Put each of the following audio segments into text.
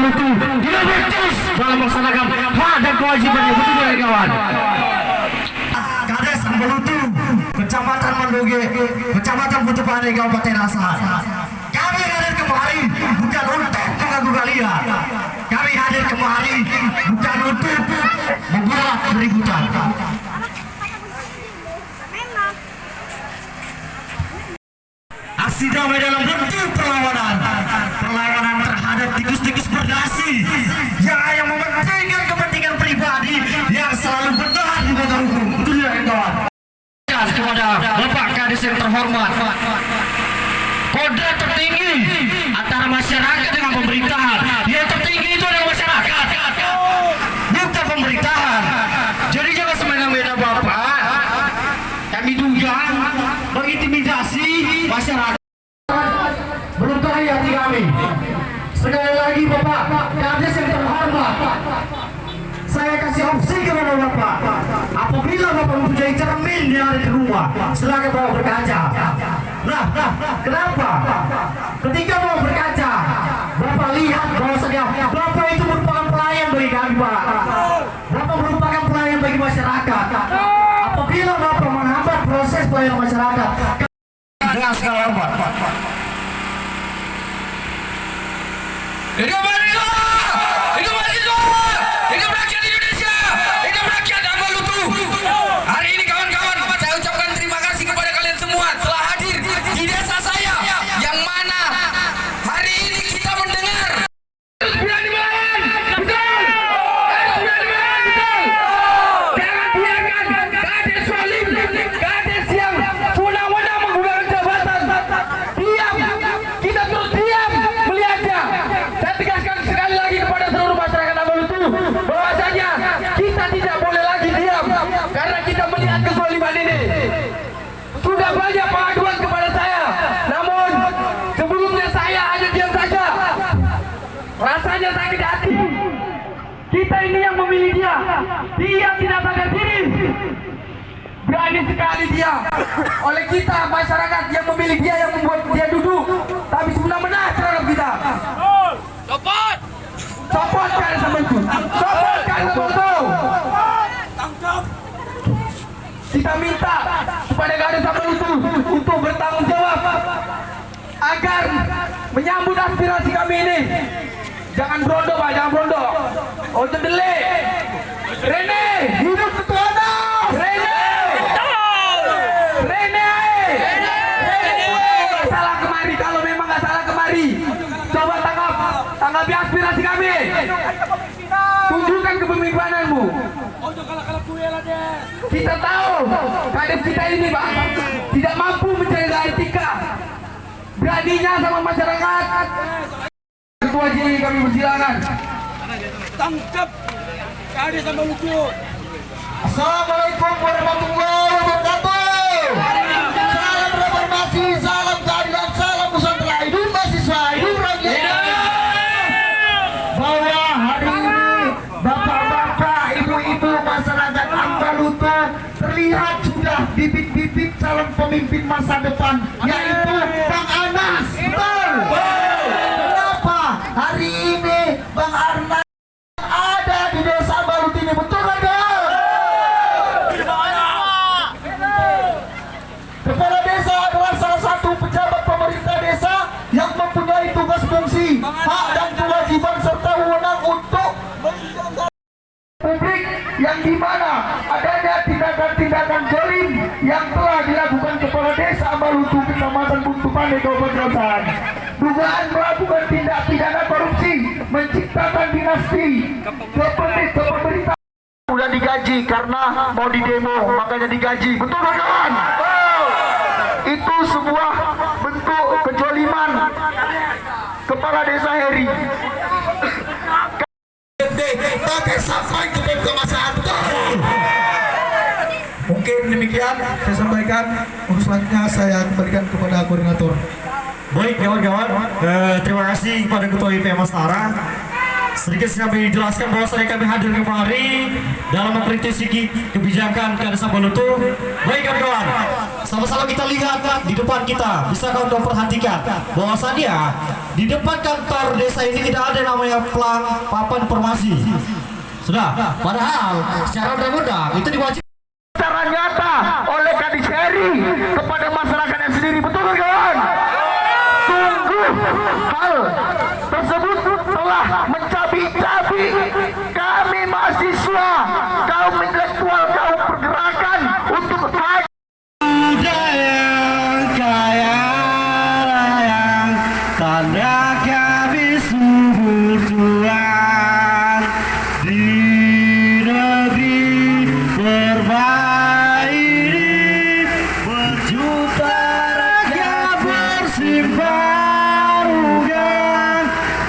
Sabalutu tidak becus dalam melaksanakan hak dan kewajibannya, betul ya kawan. Kades Sabalutu, Kecamatan Mandoge, Kecamatan Butupane, Kabupaten Asahan. Kami hadir kemari bukan untuk mengganggu kalian. Kami hadir kemari bukan untuk membuat keributan. Aksi damai dalam bentuk perlawanan terhadap tikus-tikus berdasi yang hanya mementingkan kepentingan pribadi yang selalu benar di bawah hukum. Betul ya kawan? Kepada Bapak Kades yang terhormat, kodrat tertinggi antara masyarakat dengan pemerintahan, yang tertinggi itu adalah masyarakat, bukan pemerintahan. Jadi jangan semena-mena Bapak, kami duga mengintimidasi masyarakat, melukai hati kami. Sekali lagi Bapak Kades yang terhormat, saya kasih opsi kepada Bapak, apabila Bapak mempunyai cermin yang ada di rumah, silakan bawa berkaca. Nah, kenapa? Ketika bawa berkaca, Bapak lihat bahwasanya Bapak itu merupakan pelayan bagi kami, Pak. Bapak merupakan pelayan bagi masyarakat. Apabila Bapak menghambat proses pelayanan masyarakat, dengan segala hormat. Hidup mahasiswa! Hidup mahasiswa! Hidup rakyat Indonesia! Hidup rakyat Sabalutu! Hari ini kawan-kawan, saya ucapkan terima kasih kepada kalian semua telah hadir di desa saya, yang mana hari ini kita mendengar berani melawan, betul! Berani melawan, betul! Jangan biarkan Kades Salim, Kades yang wenang-wenang menggunakan jabatan diam, kita terus diam melihatnya. Saya tegaskan sekali lagi kepada seluruh masyarakat Sabalutu bahwasanya kita tidak boleh lagi diam karena kita melihat kezaliman ini. Sudah banyak pengaduan kepada saya, namun sebelumnya saya hanya diam saja. Rasanya sakit hati. Kita ini yang memilih dia, dia tidak sadar diri. Berani sekali dia. Oleh kita masyarakat yang memilih dia, yang membuat dia duduk, tapi semena-mena terhadap kita. Copot! Copot Kades Sabalutu! Copot Kades Sabalutu! Kita minta kepada Kades Sabalutu untuk bertanggung jawab agar menyambut aspirasi kami ini. Jangan berondo Pak, jangan berondo. Oh cendele. Rene, hidup Ketuana. Rene. Rene. Nggak salah kemari, kalau memang nggak salah kemari. Coba tanggapi aspirasi kami. Tunjukkan kepemimpinanmu. Kita tahu Kades kita ini Pak tidak mampu menjaga etika. Beraninya sama masyarakat. Ketua JI kami persilakan. Tangkap Kades Sabalutu. Assalamualaikum warahmatullahi wabarakatuh. Salam reformasi, salam keadilan, salam nusantara. Hidup mahasiswa, hidup rakyat. Bahwa hari ini bapak-bapak, ibu-ibu masyarakat Sabalutu terlihat sudah bibit-bibit calon pemimpin masa depan, yaitu Bang Anas. Betul. Kenapa hari ini Bang Arnas ada di desa Sabalutu ini? Betul kan? Kepala desa adalah salah satu pejabat pemerintah desa yang mempunyai tugas fungsi, hak dan kewajiban serta wewenang untuk publik, yang dimana adanya tindakan-tindakan zalim yang telah dilakukan kepala desa Sabalutu Kecamatan Butupane, Kabupaten Asahan. Dugaan melakukan tindak pidana korupsi, menciptakan dinasti kepemerintahan. Udah digaji karena mau di demo, makanya digaji. Betul kan kawan? Itu sebuah bentuk kejoliman kepala desa Heri. Pakai sampai ke masyarakat. Mungkin demikian saya sampaikan. Untuk selanjutnya saya kembalikan kepada koordinator. Baik kawan-kawan, terima kasih kepada Ketua IP Mas Tara. Sedikit kami jelaskan bahwa kami hadir kemari dalam mengkritisi kebijakan Kades Sabalutu. Baik kawan-kawan, sama-sama kita lihat di depan kita. Bisa kau perhatikan bahwasannya di depan kantor desa ini tidak ada namanya papan informasi. Sudah, padahal secara undang-undang itu diwajibkan secara nyata oleh Kadis Heri kepada masyarakatnya sendiri, betul kawan? Sungguh hal tersebut telah mencabik-cabik kami mahasiswa, kaum intelektual, kaum pergerakan untuk budaya kaya raya, tanda kami subur Tuhan di negeri berbaik ini, berjuta rakyat bersimpangan,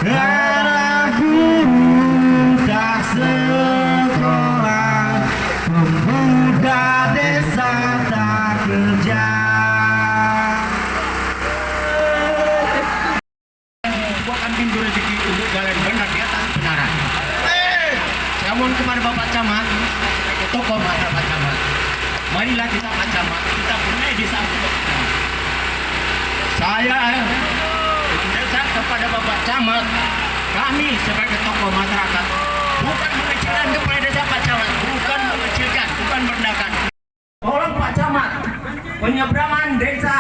anak guru tak sekolah, pemuda desa tak kerja. buatkan pintu rezeki untuk jalan benar di atas kebenaran. Saya mohon kepada Bapak Camat, tokoh masyarakat Camat, marilah kita Pak Camat, kita benahi desa untuk Camat. Saya desa kepada Bapak Camat, kami sebagai tokoh masyarakat bukan mengecilkan kepala desa Pak Camat, bukan mengecilkan, bukan merendahkan. Tolong Pak Camat, penyeberangan desa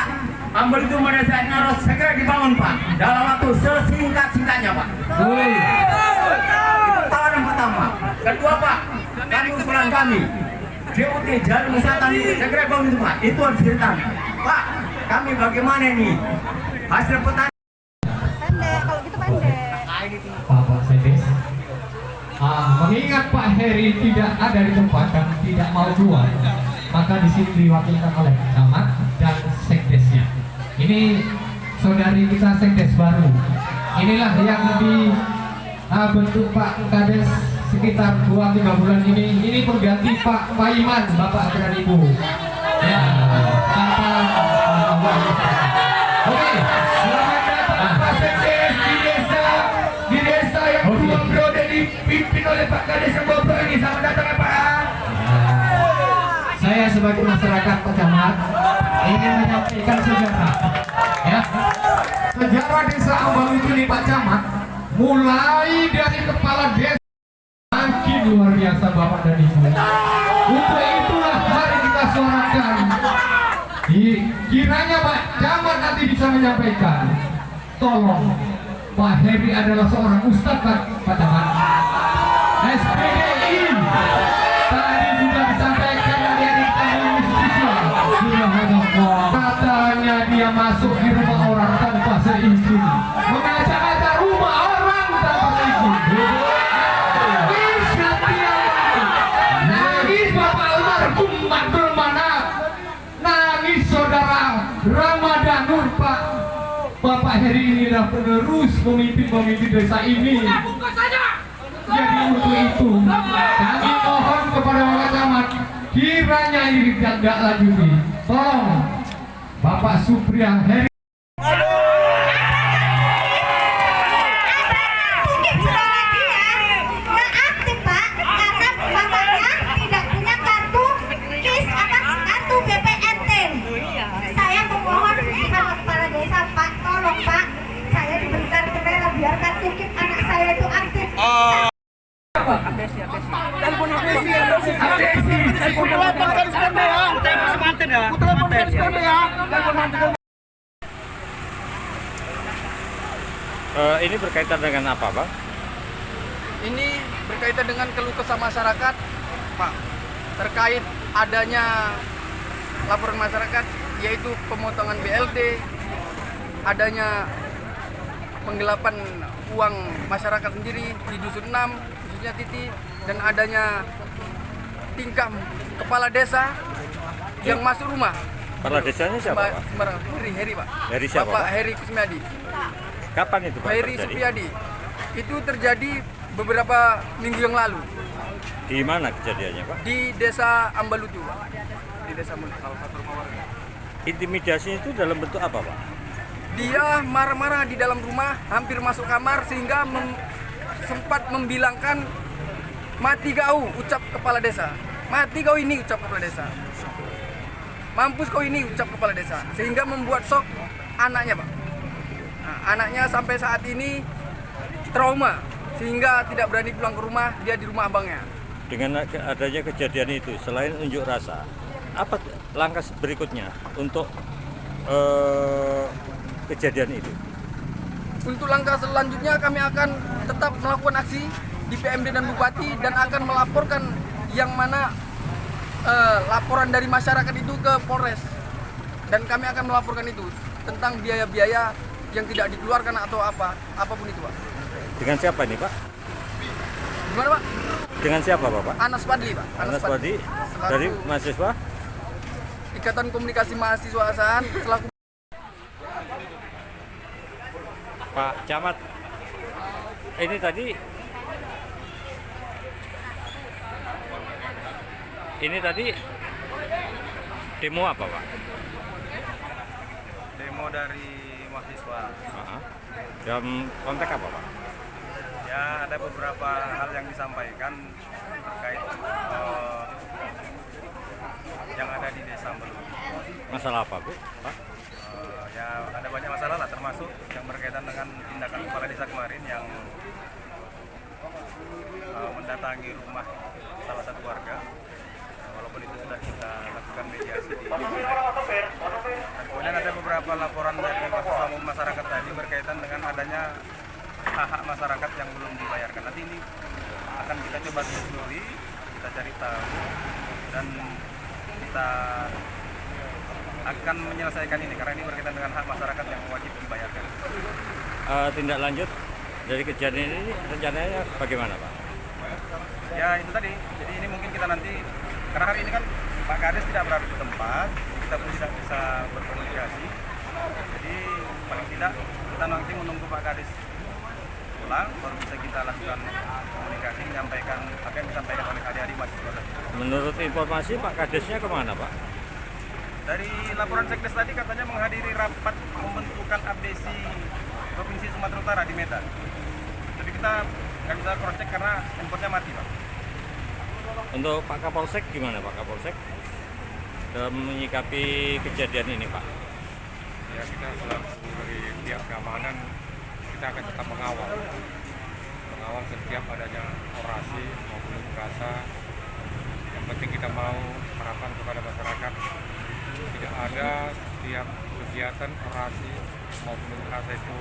Ambel itu desa Naros segera dibangun Pak, dalam waktu sesingkat-singkatnya Pak. Itu tawaran pertama. Kedua Pak, kami usulan kami JUT Jalan Wisata ini segera bangun itu Pak, itu harus cerita Pak, kami bagaimana nih hasil petani Pendek, kalau gitu pendek. Bapak Sekdes, mengingat Pak Heri tidak ada di tempat dan tidak mau keluar, maka di sini diwakilkan oleh camat dan sekdesnya. Ini saudari kita sekdes baru. Inilah yang dibentuk Pak Kades sekitar 2-3 bulan ini. Ini pengganti Pak Paiman, Bapak dan Ibu. Ya, tanpa oke, selamat datang Pak Sekdes di desa yang dua periode dipimpin oleh Pak Kades yang Bobro ini. Selamat datang Pak. Saya sebagai masyarakat Pak Camat ingin menyampaikan sejarah, ya. Sejarah desa Ambal itu nih Pak Camat, mulai dari kepala desa makin luar biasa Bapak dan Ibu. Untuk itulah mari kita suarakan. Kiranya Pak Camat nanti bisa menyampaikan, tolong, Pak Heri adalah seorang ustadz Pak Camat, SPDI. Tadi juga disampaikan dari adik kami siswa, katanya dia masuk di rumah orang tanpa seizin, mengacak-acak rumah orang tanpa seizin. Nangis setiap nangis Bapak almarhum Abdul Manap, nangis saudara Ramadanur Pak. Bapak Heri inilah penerus pemimpin desa ini. Jadi untuk itu kami mohon kepada Bapak Camat, kiranya ini tidak lanjuti, tolong Bapak Supriya Heri. Mungkin sudah lagi ya, nggak aktif Pak, karena bapaknya tidak punya kartu kartu BPNT. Saya memohon sama kepala desa Pak, tolong Pak, saya diberikan kendala biarkan tukik anak saya itu aktif. Telepon abdesi ya. Telepon garis pembe ya. Telepon garis pembe ya. Telepon manten. Ini berkaitan dengan apa, Bang? Ini berkaitan dengan keluh kesah masyarakat, Pak, terkait adanya laporan masyarakat yaitu pemotongan BLT, adanya penggelapan uang masyarakat sendiri di Dusun 6, khususnya Titi, dan adanya tingkah kepala desa yang masuk rumah. Kepala desanya siapa, Pak? Sembarang Heri Pak. Heri siapa, Bapak Pak? Heri Kusmiadi. Kapan itu, Pak, Heri terjadi? Supriyadi. Itu terjadi beberapa minggu yang lalu Di mana kejadiannya, Pak? di desa Ambalutu, Pak. Di desa Ambalutu, salah satu rumah warga. Intimidasi itu dalam bentuk apa, Pak? Dia marah-marah di dalam rumah, hampir masuk kamar sehingga sempat membilangkan mati kau, ucap kepala desa. Mati kau ini, ucap kepala desa. Mampus kau ini, ucap kepala desa, sehingga membuat shock anaknya, Pak. Nah, anaknya sampai saat ini trauma sehingga tidak berani pulang ke rumah, dia di rumah abangnya. Dengan adanya kejadian itu, selain unjuk rasa, apa langkah berikutnya untuk kejadian itu? Untuk langkah selanjutnya kami akan tetap melakukan aksi di PMD dan Bupati dan akan melaporkan yang mana laporan dari masyarakat itu ke Polres, dan kami akan melaporkan itu tentang biaya-biaya yang tidak dikeluarkan atau apapun itu, Pak. Dengan siapa ini, Pak? Gimana, Pak? Dengan siapa, Bapak? Anas Fadli, Pak. Anas Fadli dari mahasiswa Ikatan Komunikasi Mahasiswa Asahan selaku. Pak Camat. Ini tadi demo apa, Pak? Demo dari mahasiswa. Dalam konteks apa, Pak? Ya, ada beberapa hal yang disampaikan terkait yang ada di desa Ambelu. Masalah apa, Bu? Pak? Ya, ada banyak masalah lah, termasuk yang berkaitan dengan tindakan kepala desa kemarin yang mendatangi rumah salah satu warga. Walaupun itu sudah kita lakukan mediasi di Polsek. Dan kemudian ada beberapa laporan dari masyarakat tadi berkaitan dengan adanya hak-hak masyarakat yang belum dibayarkan. Nanti ini akan kita coba telusuri, kita cari tahu, dan kita akan menyelesaikan ini karena ini berkaitan dengan hak masyarakat yang wajib dibayarkan. Tindak lanjut dari kejadian ini rencananya bagaimana, Pak? Ya itu tadi, jadi ini mungkin kita nanti, karena hari ini kan Pak Kades tidak berada di tempat, kita pun tidak bisa berkomunikasi. Jadi paling tidak kita nanti menunggu Pak Kades pulang, baru bisa kita lakukan komunikasi, menyampaikan apa yang disampaikan oleh adik-adik mahasiswa tadi. Menurut informasi Pak Kadesnya kemana, Pak? Dari laporan Sekdes tadi katanya menghadiri rapat pembentukan abdesi Provinsi Sumatera Utara di Medan. Tapi kita nggak bisa cross check karena handphonenya mati, Pak. Untuk Pak Kapolsek gimana, Pak Kapolsek? Dalam menyikapi kejadian ini, Pak? Ya, kita selaku dari pihak keamanan kita akan tetap mengawal setiap adanya orasi maupun unjuk rasa. Yang penting kita mau harapan kepada masyarakat tidak ada setiap kegiatan orasi maupun unjuk rasa itu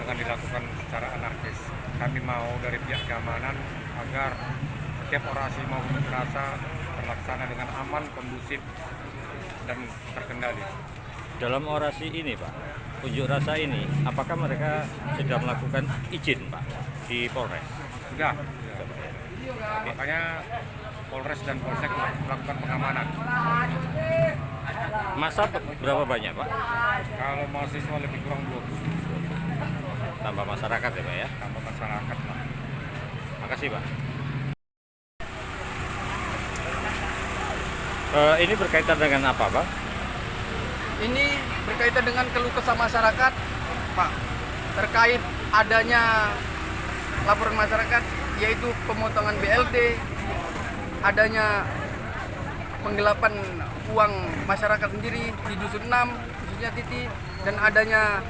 dengan dilakukan secara anarkis. Kami mau dari pihak keamanan agar setiap orasi maupun unjuk rasa terlaksana dengan aman, kondusif, dan terkendali. Dalam orasi ini, Pak, unjuk rasa ini, apakah mereka sudah melakukan izin, Pak, di Polres? Sudah. Makanya Polres dan Polsek melakukan pengamanan. Masa berapa banyak, Pak? Kalau mahasiswa lebih kurang 20. Tambah masyarakat ya, Pak ya? Tambah masyarakat, Pak. Makasih, Pak. Ini berkaitan dengan apa, Pak? Ini berkaitan dengan keluh kesah masyarakat, Pak, terkait adanya laporan masyarakat yaitu pemotongan BLT, adanya penggelapan uang masyarakat sendiri di Dusun 6, khususnya Titi, dan adanya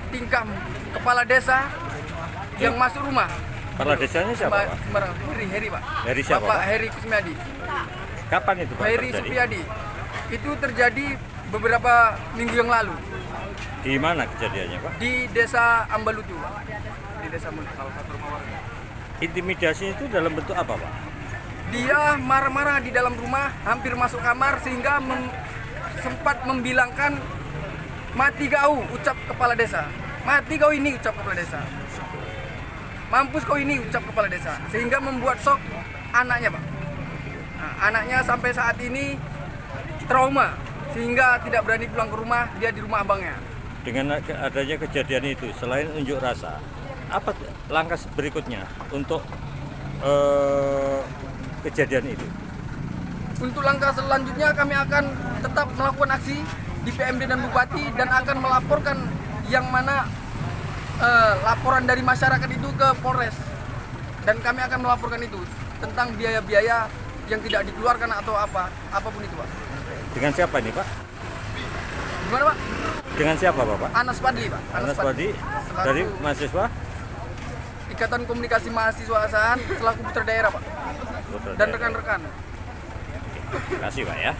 tingkah kepala desa yang masuk rumah. Kepala desanya siapa, Pak? Sembarang, Heri, Pak. Heri siapa, Bapak Pak? Heri Kusmiadi. Kapan itu, Pak, Heri terjadi? Supriyadi. Itu terjadi beberapa minggu yang lalu Di mana kejadiannya, Pak? di Desa Ambalutu, Pak. Di Desa Ambalutu, salah satu rumah warga. Intimidasi itu dalam bentuk apa, Pak? Dia marah-marah di dalam rumah, hampir masuk kamar sehingga sempat membilangkan mati kau, ucap kepala desa. Mati kau ini, ucap kepala desa. Mampus kau ini, ucap kepala desa. Sehingga membuat shock anaknya, Pak. Nah, anaknya sampai saat ini trauma sehingga tidak berani pulang ke rumah, dia di rumah abangnya. Dengan adanya kejadian itu, selain unjuk rasa, apa langkah berikutnya untuk kejadian itu? Untuk langkah selanjutnya kami akan tetap melakukan aksi di PMD dan Bupati dan akan melaporkan yang mana laporan dari masyarakat itu ke Polres, dan kami akan melaporkan itu tentang biaya-biaya yang tidak dikeluarkan atau apapun itu, Pak. Dengan siapa ini Pak? Gimana Pak? Dengan siapa Bapak? Anas Padli Pak. Anas Padi dari mahasiswa Ikatan Komunikasi Mahasiswa Asahan selaku putra daerah Pak. Dan rekan-rekan. Terima kasih Pak ya.